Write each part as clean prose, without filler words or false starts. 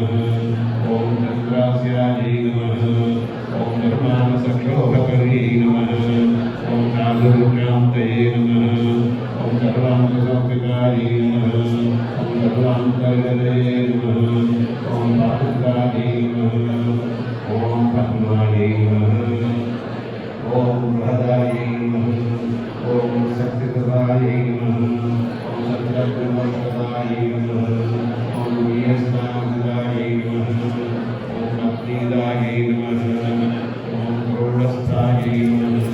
नमः। ओम चंद्रास्यायै नमः। ओम निर्माणसक्षोभकर्यै नमः। ओम नागरुक्रान्तये नमः। ओम सर्वान्तसंस्कृतायै नमः। ओम सर्वान्तर्गतये नमः। ओम बाहुकायै नमः। ओम पद्मायै नमः। ओम बृहदायै नमः। ओम शक्तिप्रदायै नमः। ओम सत्यप्रमोक्षदायै नमः। ओम वीरस्नामदायै नमः। ओम अग्निदायै नमः। ओम क्रोडस्थायै नमः।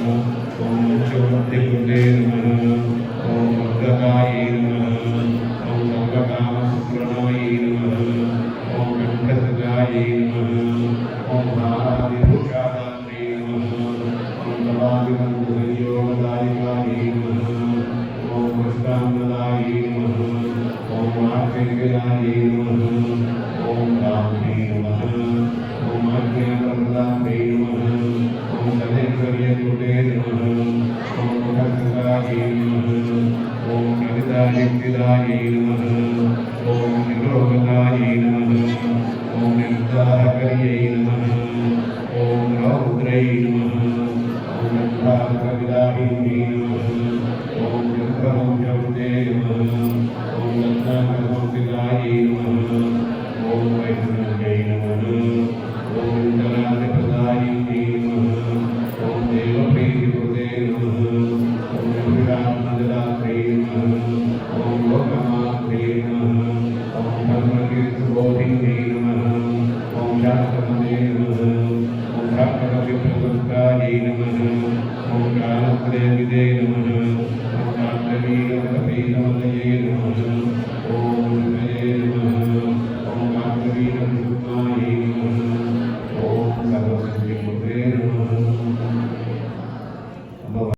ओम मुख्यमूर्तिकृते नमः। ओम वर्गकायै नमः। ओम सर्वकामसुप्रणायै नमः। ओम कण्ठसुजायै नमः। ओम महाविभूषादात्रे नमः। ओम कलाविमन्दसंयोगदायिकायै नमः। ओम कृष्णान्नदायै नमः। ओम आर्यज्ञायै नमः। ओम रामे नमः। ओम आज्ञाप्रदात्रे नमः। ओम सदैश्वर्यकृते नमः। ओम मुखसुतायै नमः। ओम ललितायुक्तिदायै नमः। ओम निरोगदायै नमः। ओम निर्दाहकर्यै नमः। ओम रौद्रै नमः। ओम निर्धारकविदाहिन्यै नमः।